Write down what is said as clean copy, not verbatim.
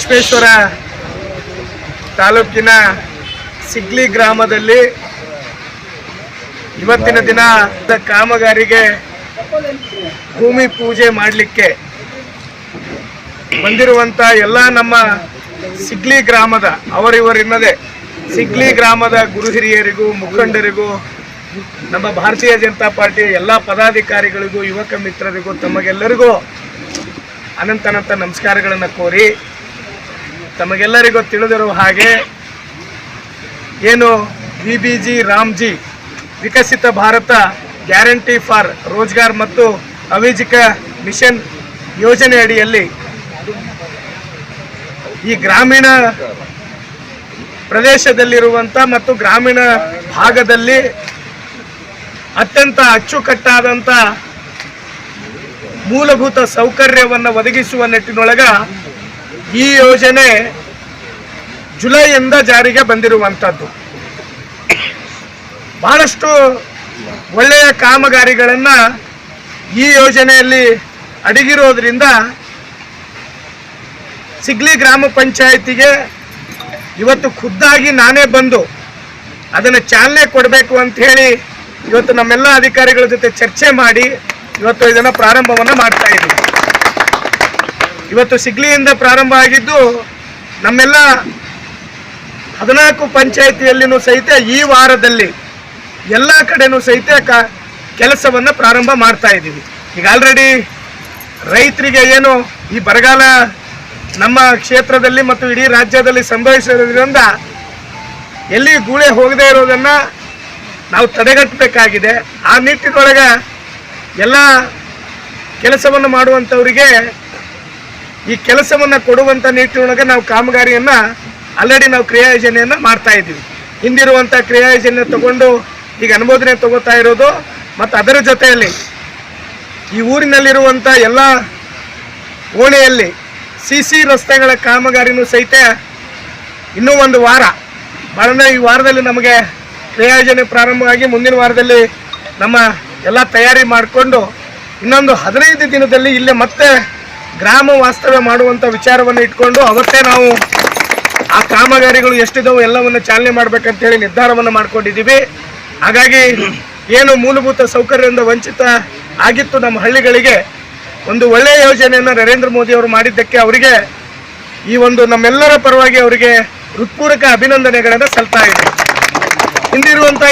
ಲಕ್ಷ್ಮೇಶ್ವರ ತಾಲೂಕಿನ ಸಿಗ್ಲಿ ಗ್ರಾಮದಲ್ಲಿ ಇವತ್ತಿನ ದಿನ ಕಾಮಗಾರಿಗೆ ಭೂಮಿ ಪೂಜೆ ಮಾಡಲಿಕ್ಕೆ ಬಂದಿರುವಂತ ಎಲ್ಲ ನಮ್ಮ ಸಿಗ್ಲಿ ಗ್ರಾಮದ ಅವರಿವರಿನ್ನದೆ ಸಿಗ್ಲಿ ಗ್ರಾಮದ ಗುರು ಹಿರಿಯರಿಗೂ ಮುಖಂಡರಿಗೂ ನಮ್ಮ ಭಾರತೀಯ ಜನತಾ ಪಾರ್ಟಿಯ ಎಲ್ಲ ಪದಾಧಿಕಾರಿಗಳಿಗೂ ಯುವಕ ಮಿತ್ರರಿಗೂ ತಮಗೆಲ್ಲರಿಗೂ ಅನಂತ ನಮಸ್ಕಾರಗಳನ್ನು ಕೋರಿ, ತಮಗೆಲ್ಲರಿಗೂ ತಿಳಿದಿರುವ ಹಾಗೆ ಏನು VBG Ramji Viksit Bharat guarantee for Rozgar ಮತ್ತು ಅವಿಜಿಕ ಮಿಷನ್ ಯೋಜನೆ ಅಡಿಯಲ್ಲಿ ಈ ಗ್ರಾಮೀಣ ಪ್ರದೇಶದಲ್ಲಿರುವಂಥ ಮತ್ತು ಗ್ರಾಮೀಣ ಭಾಗದಲ್ಲಿ ಅತ್ಯಂತ ಅಚ್ಚುಕಟ್ಟಾದಂಥ ಮೂಲಭೂತ ಸೌಕರ್ಯವನ್ನು ಒದಗಿಸುವ ನಿಟ್ಟಿನೊಳಗ ಈ ಯೋಜನೆ ಜುಲೈಯಿಂದ ಜಾರಿಗೆ ಬಂದಿರುವಂಥದ್ದು. ಬಹಳಷ್ಟು ಒಳ್ಳೆಯ ಕಾಮಗಾರಿಗಳನ್ನು ಈ ಯೋಜನೆಯಲ್ಲಿ ಅಡಗಿರೋದ್ರಿಂದ ಸಿಗ್ಲಿ ಗ್ರಾಮ ಪಂಚಾಯಿತಿಗೆ ಇವತ್ತು ಖುದ್ದಾಗಿ ನಾನೇ ಬಂದು ಅದನ್ನು ಚಾಲನೆ ಕೊಡಬೇಕು ಅಂತ ಹೇಳಿ ಇವತ್ತು ನಮ್ಮೆಲ್ಲ ಅಧಿಕಾರಿಗಳ ಜೊತೆ ಚರ್ಚೆ ಮಾಡಿ ಇವತ್ತು ಇದನ್ನು ಪ್ರಾರಂಭವನ್ನು ಮಾಡ್ತಾ ಇದ್ದೀವಿ. ಇವತ್ತು ಸಿಗ್ಲಿಯಿಂದ ಪ್ರಾರಂಭ ಆಗಿದ್ದು ನಮ್ಮೆಲ್ಲ 14 ಪಂಚಾಯಿತಿಯಲ್ಲಿನೂ ಸಹಿತ ಈ ವಾರದಲ್ಲಿ ಎಲ್ಲ ಕಡೆನೂ ಸಹಿತ ಕೆಲಸವನ್ನು ಪ್ರಾರಂಭ ಮಾಡ್ತಾ ಇದ್ದೀವಿ. ಈಗ ಆಲ್ರೆಡಿ ರೈತರಿಗೆ ಏನು ಈ ಬರಗಾಲ ನಮ್ಮ ಕ್ಷೇತ್ರದಲ್ಲಿ ಮತ್ತು ಇಡೀ ರಾಜ್ಯದಲ್ಲಿ ಸಂಭವಿಸಿರೋದ್ರಿಂದ ಎಲ್ಲಿ ಗೂಳೆ ಹೋಗದೇ ಇರೋದನ್ನು ನಾವು ತಡೆಗಟ್ಟಬೇಕಾಗಿದೆ. ಆ ನಿಟ್ಟಿನೊಳಗೆ ಎಲ್ಲ ಕೆಲಸವನ್ನು ಮಾಡುವಂಥವರಿಗೆ ಈ ಕೆಲಸವನ್ನು ಕೊಡುವಂಥ ನಿಟ್ಟಿನೊಳಗೆ ನಾವು ಕಾಮಗಾರಿಯನ್ನು ಆಲ್ರೆಡಿ ನಾವು ಕ್ರಿಯಾಯೋಜನೆಯನ್ನು ಮಾಡ್ತಾ ಇದ್ದೀವಿ. ಹಿಂದಿರುವಂಥ ಕ್ರಿಯಾಯೋಜನೆ ತಗೊಂಡು ಈಗ ಅನುಮೋದನೆ ತಗೋತಾ ಇರೋದು, ಮತ್ತು ಅದರ ಜೊತೆಯಲ್ಲಿ ಈ ಊರಿನಲ್ಲಿರುವಂಥ ಎಲ್ಲ ಓಣಿಯಲ್ಲಿ CC ರಸ್ತೆಗಳ ಕಾಮಗಾರಿನೂ ಸಹಿತ ಇನ್ನೂ ಒಂದು ವಾರ ಈ ವಾರದಲ್ಲಿ ನಮಗೆ ಕ್ರಿಯಾಯೋಜನೆ ಪ್ರಾರಂಭವಾಗಿ ಮುಂದಿನ ವಾರದಲ್ಲಿ ನಮ್ಮ ಎಲ್ಲ ತಯಾರಿ ಮಾಡಿಕೊಂಡು ಇನ್ನೊಂದು 15 ದಿನದಲ್ಲಿ ಇಲ್ಲೇ ಮತ್ತೆ ಗ್ರಾಮ ವಾಸ್ತವ್ಯ ಮಾಡುವಂಥ ವಿಚಾರವನ್ನು ಇಟ್ಕೊಂಡು ಅವತ್ತೇ ನಾವು ಆ ಕಾಮಗಾರಿಗಳು ಎಷ್ಟಿದಾವೆ ಎಲ್ಲವನ್ನು ಚಾಲನೆ ಮಾಡಬೇಕಂತೇಳಿ ನಿರ್ಧಾರವನ್ನು ಮಾಡ್ಕೊಂಡಿದ್ದೀವಿ. ಹಾಗಾಗಿ ಏನು ಮೂಲಭೂತ ಸೌಕರ್ಯದಿಂದ ವಂಚಿತ ಆಗಿತ್ತು ನಮ್ಮ ಹಳ್ಳಿಗಳಿಗೆ ಒಂದು ಒಳ್ಳೆಯ ಯೋಜನೆಯನ್ನು ನರೇಂದ್ರ ಮೋದಿ ಅವರು ಮಾಡಿದ್ದಕ್ಕೆ ಅವರಿಗೆ ಈ ಒಂದು ನಮ್ಮೆಲ್ಲರ ಪರವಾಗಿ ಅವರಿಗೆ ಹೃತ್ಪೂರ್ವಕ ಅಭಿನಂದನೆಗಳನ್ನು ಸಲ್ಲಿಸ್ತಾ ಇದ್ದೀವಿ. ಹಿಂದಿರುವಂಥ